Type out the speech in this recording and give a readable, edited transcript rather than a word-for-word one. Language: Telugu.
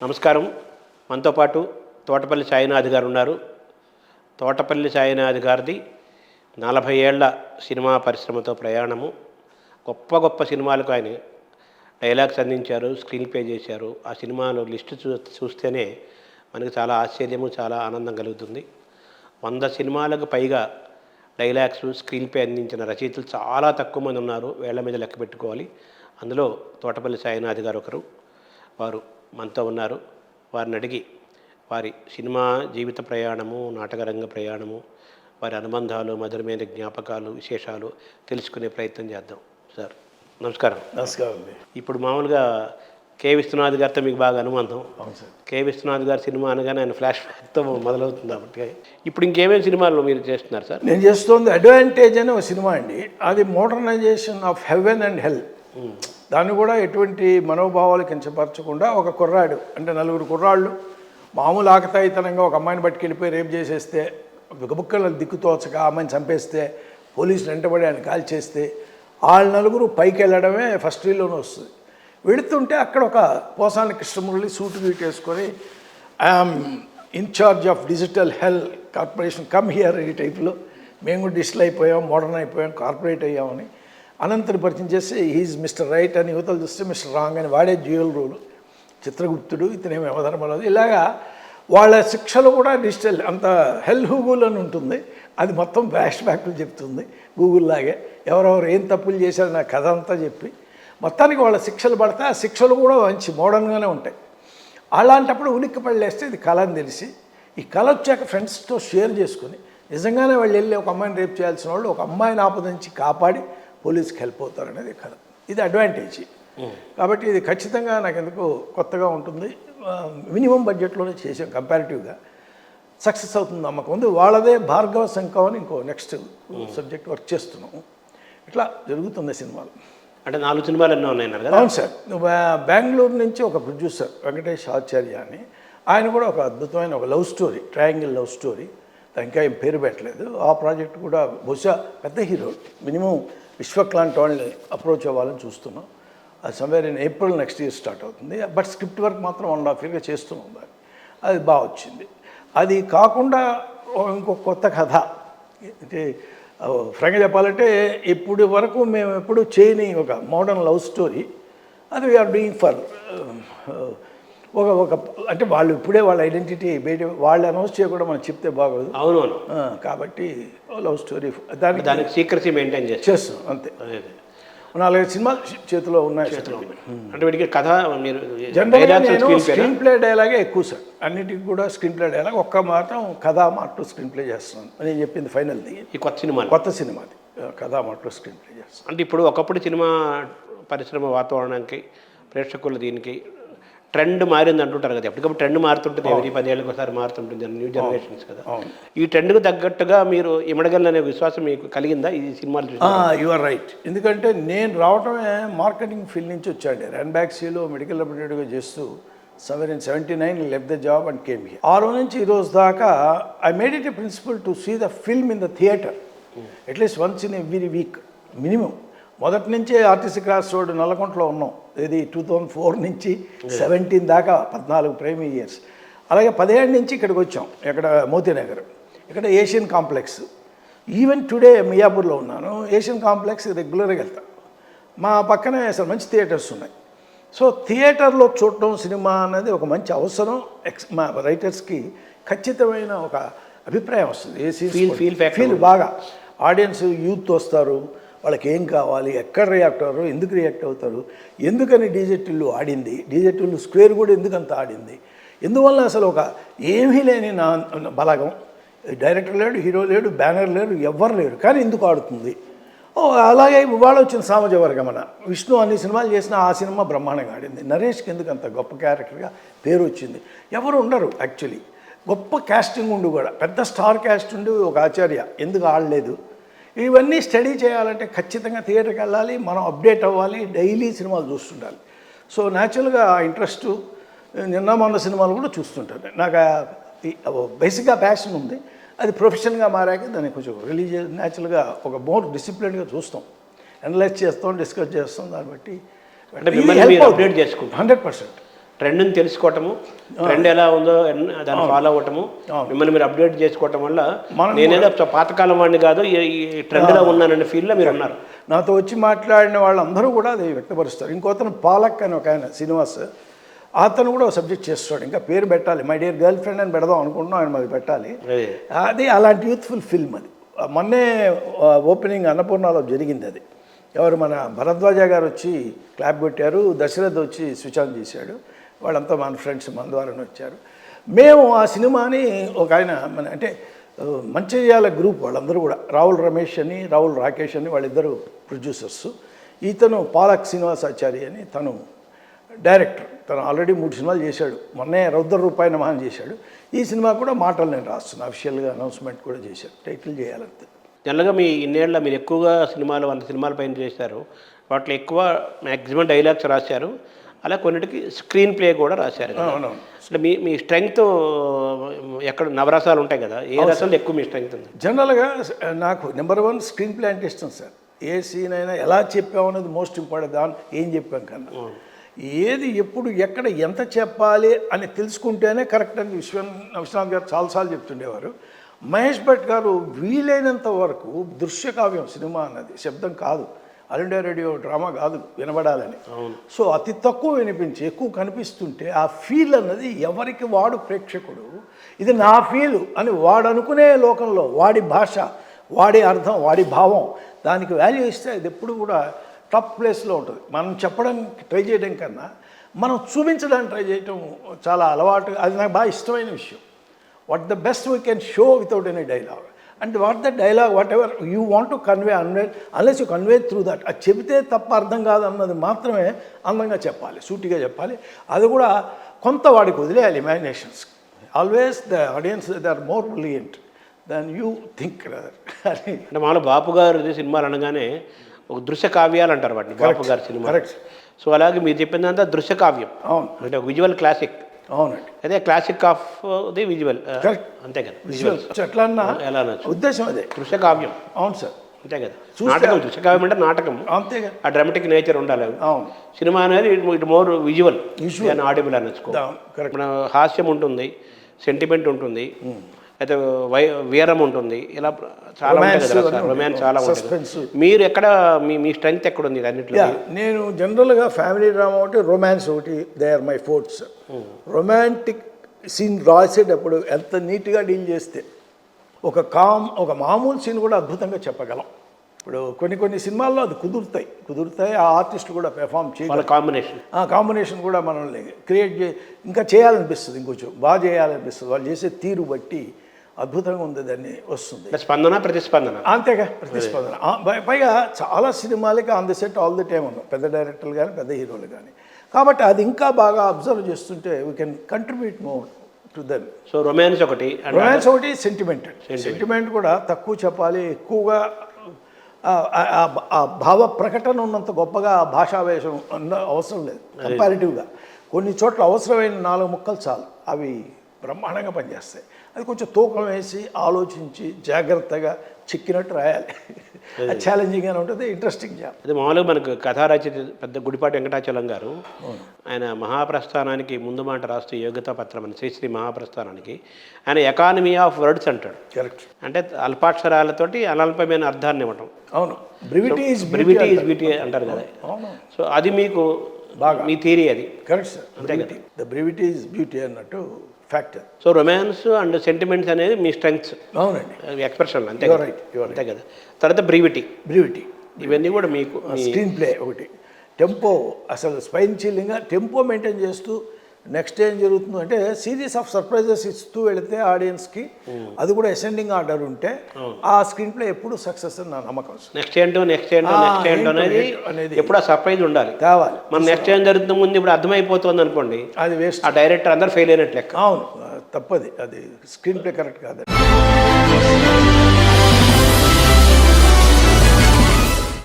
నమస్కారం. మనతో పాటు తోటపల్లి సాయినాథ్ గారు ఉన్నారు. తోటపల్లి సాయినాథ్ గారిది 40 ఏళ్ల సినిమా పరిశ్రమతో ప్రయాణము. గొప్ప గొప్ప సినిమాలకు ఆయన డైలాగ్స్ అందించారు, స్క్రీన్ ప్లే చేశారు. ఆ సినిమాలో లిస్టు చూస్తేనే మనకు చాలా ఆశ్చర్యము, చాలా ఆనందం కలుగుతుంది. 100 సినిమాలకు పైగా డైలాగ్స్, స్క్రీన్ ప్లే అందించిన రచయితలు చాలా తక్కువ మంది ఉన్నారు. వేళ్ల మీద లెక్క పెట్టుకోవాలి. అందులో తోటపల్లి సాయినాథ్ గారు ఒకరు. వారు మనతో ఉన్నారు. వారిని అడిగి వారి సినిమా జీవిత ప్రయాణము, నాటకరంగ ప్రయాణము, వారి అనుబంధాలు, మధురమైన జ్ఞాపకాలు, విశేషాలు తెలుసుకునే ప్రయత్నం చేద్దాం. సార్ నమస్కారం. నమస్కారం అండి. ఇప్పుడు మామూలుగా కె. విశ్వనాథ్ గారితో మీకు బాగా అనుబంధం. అవును సార్. కె. విశ్వనాథ్ గారి సినిమా అనగానే ఆయన ఫ్లాష్ బ్యాక్తో మొదలవుతుంది కాబట్టి ఇప్పుడు ఇంకేమేమి సినిమాలు మీరు చేస్తున్నారు సార్? నేను చేస్తుంది అడ్వాంటేజ్ అనే ఒక సినిమా అండి. అది modernisation of heaven and hell. దాన్ని కూడా ఎటువంటి మనోభావాలు కించపరచకుండా ఒక కుర్రాడు అంటే 4 కుర్రాళ్ళు మామూలు ఆకతాయితనంగా ఒక అమ్మాయిని పట్టుకెళ్ళిపోయి రేపు చేసేస్తే, బిగబుక్కలు దిక్కుతోచక అమ్మాయిని చంపేస్తే, పోలీసులు వెంటబడి ఆయన కాల్ చేస్తే వాళ్ళు 4 పైకి వెళ్ళడమే ఫస్ట్ రీల్లోనే వస్తుంది. వెళుతుంటే అక్కడ ఒక పోసాని కృష్ణమురళి సూటు గీటు వేసుకొని I am in-charge of digital hell corporation come here ఈ టైప్లో మేము కూడా డిజిటల్ అయిపోయాం, మోడర్న్ అయిపోయాం, కార్పొరేట్ అయ్యామని అనంతని పరిచయం చేసి హీజ్ మిస్టర్ రైట్ అని యువతలు చూస్తే మిస్టర్ రాంగ్ అని వాడే డ్యూయల్ రోల్. చిత్రగుప్తుడు, ఇతనేమో యమధర్మరాజు. ఇలాగా వాళ్ళ శిక్షలు కూడా డిజిటల్ అంత హెల్ గూగుల్ అని ఉంటుంది. అది మొత్తం ఫ్లాష్ బ్యాక్లు చెప్తుంది గూగుల్ లాగే. ఎవరెవరు ఏం తప్పులు చేశారు నా కథ అంతా చెప్పి మొత్తానికి వాళ్ళ శిక్షలు పడితే ఆ శిక్షలు కూడా మంచి మోడర్న్గానే ఉంటాయి. అలాంటప్పుడు ఉలిక్కి పడలేస్తే ఇది కళ అని తెలిసి ఈ కళ వచ్చాక ఫ్రెండ్స్తో షేర్ చేసుకుని నిజంగానే వాళ్ళు వెళ్ళి ఒక అమ్మాయిని రేపు చేయాల్సిన వాళ్ళు ఒక అమ్మాయిని ఆపద నుంచి కాపాడి పోలీస్కి హెల్ప్ అవుతారు అనేది కథ. ఇది అడ్వాంటేజ్. కాబట్టి ఇది ఖచ్చితంగా నాకు ఎందుకు కొత్తగా ఉంటుంది. మినిమం బడ్జెట్లోనే చేసాం. కంపారిటివ్గా సక్సెస్ అవుతుంది నమ్మకం ఉంది. వాళ్ళదే భార్గవ శంఖం అని ఇంకో నెక్స్ట్ సబ్జెక్ట్ వర్క్ చేస్తున్నాము. ఇట్లా జరుగుతుంది సినిమాలు. అంటే 4 సినిమాలు ఎన్నో ఉన్నాయి కదా? అవును సార్. బెంగళూరు నుంచి ఒక ప్రొడ్యూసర్ వెంకటేష్ ఆచార్య అని, ఆయన కూడా ఒక అద్భుతమైన ఒక love story, triangle love story, ఇంకా ఏం పేరు పెట్టలేదు. ఆ ప్రాజెక్ట్ కూడా బహుశా పెద్ద హీరో మినిమం విశ్వక్ లాంటి వాళ్ళని అప్రోచ్ అవ్వాలని చూస్తున్నాం. అది somewhere in April next year start అవుతుంది. బట్ స్క్రిప్ట్ వర్క్ మాత్రం 1.5 yearగా చేస్తున్నాం దాన్ని. అది బాగా వచ్చింది. అది కాకుండా ఇంకొక కొత్త కథ అంటే ఫ్రాంక్గా చెప్పాలంటే ఇప్పటి వరకు మేము ఎప్పుడు చేయని ఒక మోడర్న్ లవ్ స్టోరీ. అది వీఆర్ డూయింగ్ ఫర్ ఒక అంటే వాళ్ళు ఇప్పుడే వాళ్ళ ఐడెంటిటీ బయట వాళ్ళు అనౌన్స్ చేయకుండా మనం చెప్తే బాగోదు. అవునవును. కాబట్టి లవ్ స్టోరీ దానికి సీక్రెసీ మెయింటైన్ చేస్తాం అంతే. 4 సినిమాలు చేతిలో ఉన్నాయి. అంటే వీటికి కథ మీరు జనరల్గా నేను స్క్రీన్ ప్లే డైలాగే ఎక్కువ సార్. అన్నిటికీ కూడా స్క్రీన్ ప్లే డైలాగ్, ఒక్క మాత్రం కథా మాటలు స్క్రీన్ ప్లే చేస్తున్నాను. నేను చెప్పింది ఫైనల్ది. ఈ కొత్త సినిమాది కథా మాటలు స్క్రీన్ ప్లే చేస్తాను. అంటే ఇప్పుడు ఒకప్పుడు సినిమా పరిశ్రమ వాతావరణానికి, ప్రేక్షకులు దీనికి ట్రెండ్ మారింది అంటుంటారు కదా. ఎప్పటికప్పుడు ట్రెండ్ మారుతుంటుంది. ఎవరి 10 ఏళ్ళకి ఒకసారి మారుతుంటుంది. న్యూ జనరేషన్స్ కదా. ఈ ట్రెండ్కు తగ్గట్టుగా మీరు ఇమడగలనే విశ్వాసం మీకు కలిగిందా ఈ సినిమాలు? You are right. ఎందుకంటే నేను రావటమే మార్కెటింగ్ ఫీల్డ్ నుంచి వచ్చాడు. ర్యాన్బాక్సీలో మెడికల్ రిప్రజెంటేటివ్గా చేస్తూ somewhere in 79 left the job and came here. ఆ రోజు నుంచి ఈ రోజు దాకా I made it a principle to see the film in the theatre at least once in every week minimum. మొదటి నుంచే ఆర్టీసీ క్రాస్ రోడ్ నల్లకుంటలో ఉన్నాం. ఇది 2004 నుంచి 17 దాకా 14 ప్రైమ్ ఇయర్స్. అలాగే 17 నుంచి ఇక్కడికి వచ్చాం. ఇక్కడ మోతీనగర్, ఇక్కడ ఏషియన్ కాంప్లెక్స్. ఈవెన్ టుడే మియాపూర్లో ఉన్నాను. ఏషియన్ కాంప్లెక్స్ రెగ్యులర్గా వెళ్తాను. మా పక్కనే అసలు మంచి థియేటర్స్ ఉన్నాయి. సో థియేటర్లో చూడటం సినిమా అనేది ఒక మంచి అవసరం. మా రైటర్స్కి ఖచ్చితమైన ఒక అభిప్రాయం వస్తుంది. ఫీల్ బాగా ఆడియన్స్ యూత్ వస్తారు, వాళ్ళకి ఏం కావాలి, ఎక్కడ రియాక్ట్ అవ్వరు, ఎందుకు రియాక్ట్ అవుతారు, ఎందుకని డీజెటిల్లు ఆడింది, డీజెటిల్లు స్క్వేర్ కూడా ఎందుకంత ఆడింది, ఎందువల్ల అసలు ఒక ఏమీ లేని నా బలగం, డైరెక్టర్ లేడు, హీరో లేడు, బ్యానర్ లేడు, ఎవ్వరు లేరు, కానీ ఎందుకు ఆడుతుంది. అలాగే ఇవాళ వచ్చిన సామాజ వర్గమన విష్ణు అన్ని సినిమాలు చేసిన ఆ సినిమా బ్రహ్మాండంగా ఆడింది. నరేష్కి ఎందుకు అంత గొప్ప క్యారెక్టర్గా పేరు వచ్చింది. ఎవరు ఉండరు యాక్చువల్లీ. గొప్ప క్యాస్టింగ్ ఉండి కూడా పెద్ద స్టార్ క్యాస్ట్ ఉండి ఒక ఆచార్య ఎందుకు ఆడలేదు. ఇవన్నీ స్టడీ చేయాలంటే ఖచ్చితంగా థియేటర్కి వెళ్ళాలి, మనం అప్డేట్ అవ్వాలి, డైలీ సినిమాలు చూస్తుండాలి. సో న్యాచురల్గా ఇంట్రెస్ట్ నిన్న మొన్న సినిమాలు కూడా చూస్తుంటాను. నాకు బేసిక్గా ప్యాషన్ ఉంది. అది ప్రొఫెషన్గా మారాక దాన్ని కొంచెం రిలీజియస్ న్యాచురల్గా ఒక మోర్ డిసిప్లిన్గా చూస్తాం, అనలైజ్ చేస్తాం, డిస్కస్ చేస్తాం. దాన్ని బట్టి 100%. ట్రెండ్ని తెలుసుకోవటము, ట్రెండ్ ఎలా ఉందో దాన్ని ఫాలో అవ్వటము, మిమ్మల్ని మీరు అప్డేట్ చేసుకోవటం వల్ల నేనేదో పాతకాలం వాడిని కాదు, ఈ ట్రెండ్లో ఉన్నానన్న ఫీల్లో మీరు ఉన్నారు. నాతో వచ్చి మాట్లాడిన వాళ్ళందరూ కూడా అది వ్యక్తపరుస్తారు. ఇంకోతను పాలక్ అని ఒక ఆయన శ్రీనివాస్, అతను కూడా సబ్జెక్ట్ చేస్తాడు. ఇంకా పేరు పెట్టాలి, మై డియర్ గర్ల్ ఫ్రెండ్ అని పెడదాం అనుకుంటున్నాం, ఆయన మరి పెట్టాలి. అది అలాంటి యూత్ఫుల్ ఫిల్మ్ అది. మొన్నే ఓపెనింగ్ అన్నపూర్ణలో జరిగింది. అది ఎవరు మన భరద్వాజ గారు వచ్చి క్లాప్ కొట్టారు, దశరథ్ వచ్చి స్విచ్ ఆన్ చేశాడు. వాళ్ళంతా మన ఫ్రెండ్స్ మన ద్వారానే వచ్చారు. మేము ఆ సినిమాని ఒక ఆయన మన అంటే మంచిర్యాల గ్రూప్ వాళ్ళందరూ కూడా, రావుల్ రమేష్ అని రావుల్ రాకేష్ అని వాళ్ళిద్దరూ ప్రొడ్యూసర్స్. ఇతను పాలక్ శ్రీనివాసాచారి అని తను డైరెక్టర్. తను ఆల్రెడీ 3 సినిమాలు చేశాడు. మొన్నే రౌద్ర రూపాయి నమః చేశాడు. ఈ సినిమా కూడా మాటలు నేను రాస్తున్నాను, అఫిషియల్గా అనౌన్స్మెంట్ కూడా చేశాను, టైటిల్ చేయాలంతే. జనరల్గా మీ ఇన్నేళ్ళ మీరు ఎక్కువగా సినిమాలు 100 సినిమాల పైన చేశారు. వాటిలో ఎక్కువ మ్యాక్సిమం డైలాగ్స్ రాశారు, అలా కొన్నిటికి స్క్రీన్ ప్లే కూడా రాశారు. అసలు మీ స్ట్రెంగ్త్ ఎక్కడ నవరసాలు ఉంటాయి కదా, ఏ రసాలు ఎక్కువ మీ స్ట్రెంగ్త్ ఉంది? జనరల్గా నాకు నెంబర్ 1 స్క్రీన్ ప్లే అంటే ఇష్టం సార్. ఏ సీన్ అయినా ఎలా చెప్పామనేది మోస్ట్ ఇంపార్టెంట్. దాని ఏం చెప్పాం కన్నా ఏది ఎప్పుడు ఎక్కడ ఎంత చెప్పాలి అని తెలుసుకుంటేనే కరెక్ట్ అని విశ్వనాథ్ గారు చాలాసార్లు చెప్తుండేవారు. మహేష్ భట్ గారు వీలైనంత వరకు దృశ్యకావ్యం సినిమా అన్నది శబ్దం కాదు, ఆల్ ఇండియా రేడియో డ్రామా కాదు వినబడాలని. సో అతి తక్కువ వినిపించి ఎక్కువ కనిపిస్తుంటే ఆ ఫీల్ అన్నది ఎవరికి వాడు ప్రేక్షకుడు ఇది నా ఫీల్ అని వాడు అనుకునే లోకంలో వాడి భాష, వాడి అర్థం, వాడి భావం, దానికి వాల్యూ ఇస్తే అది ఎప్పుడు కూడా టాప్ ప్లేస్లో ఉంటుంది. మనం చెప్పడానికి ట్రై చేయడం కన్నా మనం చూపించడానికి ట్రై చేయటం చాలా అలవాటు. అది నాకు బాగా ఇష్టమైన విషయం. What the best we can show without any dialogue. And what the dialogue what ever you want to convey unless you convey through that. అది చెబితే తప్ప అర్థం కాదు అన్నది మాత్రమే అందంగా చెప్పాలి, సూటిగా చెప్పాలి. అది కూడా కొంత వాడికి వదిలేయాలి imaginations. Always the audience they are more brilliant than you think rather. అంటే మామూలు బాపు గారు సినిమాలు అనగానే ఒక దృశ్య కావ్యాలు అంటారు వాటిని, బాపు గారి సినిమా. కరెక్ట్. సో అలాగే మీరు చెప్పిందంతా దృశ్య కావ్యం. అవును, అంటే ఒక విజువల్ క్లాసిక్. అవునండి, అదే classic of the visual. Correct, అంతే కదా, విజువల్ ఎట్లా అన్నా ఎలా ఉద్దేశం అదే దృశ్య కావ్యం. అవును సార్, అంతే కదా. నాటకం దృశ్య కావ్యం అంటే నాటకం, అంతేగా, ఆ డ్రామాటిక్ నేచర్ ఉండాలి. అవును. సినిమా అనేది ఇటు మోర్ విజువల్ అండ్ ఆడిబుల్ అనొచ్చుకో. మన హాస్యం ఉంటుంది, సెంటిమెంట్ ఉంటుంది, అయితే వీరం ఉంటుంది, ఇలా చాలా రొమాన్స్ చాలా ఉంటుంది. మీరు ఎక్కడ మీ స్ట్రెంగ్త్ ఎక్కడ ఉంది అన్నింటిలో? నేను జనరల్గా ఫ్యామిలీ డ్రామా ఒకటి, రొమాన్స్ ఒకటి, they are my forts. Romantic scene రాసేటప్పుడు ఎంత నీట్గా డీల్ చేస్తే ఒక మామూలు సీన్ కూడా అద్భుతంగా చెప్పగలం. ఇప్పుడు కొన్ని సినిమాల్లో అది కుదురుతాయి, ఆ ఆర్టిస్ట్ కూడా పెర్ఫామ్ చేయాలి. కాంబినేషన్ కూడా మనల్ని క్రియేట్ ఇంకా చేయాలనిపిస్తుంది, ఇంకొంచెం బాగా చేయాలనిపిస్తుంది. వాళ్ళు చేసే తీరు బట్టి అద్భుతంగా ఉంది, దాన్ని వస్తుంది. ప్రతిస్పందన అంతేగా, ప్రతిస్పందన. పైగా చాలా సినిమాలకి on the set all the time ఉన్నాం, పెద్ద డైరెక్టర్లు కానీ పెద్ద హీరోలు కానీ. కాబట్టి అది ఇంకా బాగా అబ్జర్వ్ చేస్తుంటే we can contribute more to them. So romance ఒకటి, సెంటిమెంట్ కూడా తక్కువ చెప్పాలి, ఎక్కువగా ఆ భావ ప్రకటన ఉన్నంత గొప్పగా భాషావేశం అవసరం లేదు. కంపారిటివ్గా కొన్ని చోట్ల అవసరమైన 4 ముక్కలు చాలు, అవి బ్రహ్మాండంగా పనిచేస్తాయి. అది కొంచెం తూకం వేసి ఆలోచించి జాగ్రత్తగా చిక్కినట్టు రాయాలి. అది ఛాలెంజింగ్గానే ఉంటుంది, ఇంట్రెస్టింగ్ జాబ్. అది మామూలుగా మనకు కథా రచయిత పెద్ద గుడిపాటి వెంకటాచలం గారు, ఆయన మహాప్రస్థానానికి ముందు మాట రాస్తూ యోగ్యతా పత్రం అని శ్రీశ్రీ మహాప్రస్థానానికి ఆయన ఎకానమీ ఆఫ్ వర్డ్స్ అంటాడు. కరెక్ట్. అంటే అల్పాక్షరాలతోటి అనల్పమైన అర్థాన్ని ఇవ్వటం. అవును, బ్రివిటీ ఈజ్ బ్యూటీ అంటారు కదా. సో అది మీకు బాగా మీ థియరీ అది. కరెక్ట్ సార్, అంతే కదా, ద బ్రివిటీ ఈజ్ బ్యూటీ అన్నట్టు factor. So romance and sentiments అనేది మీ స్ట్రెంగ్స్. అవునండి, ఎక్స్ప్రెషన్ అంతే అంతే కదా. తర్వాత బ్రీవిటీ ఇవన్నీ కూడా మీకు. స్క్రీన్ ప్లే ఒకటి, టెంపో, అసలు స్పైన్ చిల్లింగ్గా టెంపో మెయింటైన్ చేస్తూ నెక్స్ట్ ఏం జరుగుతుందో అంటే సిరీస్ ఆఫ్ సర్ప్రైజెస్ ఇస్తూ వెళితే ఆడియన్స్కి, అది కూడా అసెండింగ్ ఆర్డర్ ఉంటే ఆ స్క్రీన్ ప్లే ఎప్పుడు సక్సెస్ అని నా నమ్మకం. నెక్స్ట్ ఏంటో అనేది ఎప్పుడు ఆ సర్ప్రైజ్ ఉండాలి, కావాలి. మన నెక్స్ట్ ఏం జరుగుతుంది ముందు ఇప్పుడు అర్థమైపోతుంది అనుకోండి, అది వేస్ట్. ఆ డైరెక్టర్ అందరు ఫెయిల్ అయినట్లు లెక్క. అవును, తప్పది, అది స్క్రీన్ ప్లే కరెక్ట్ కాదు.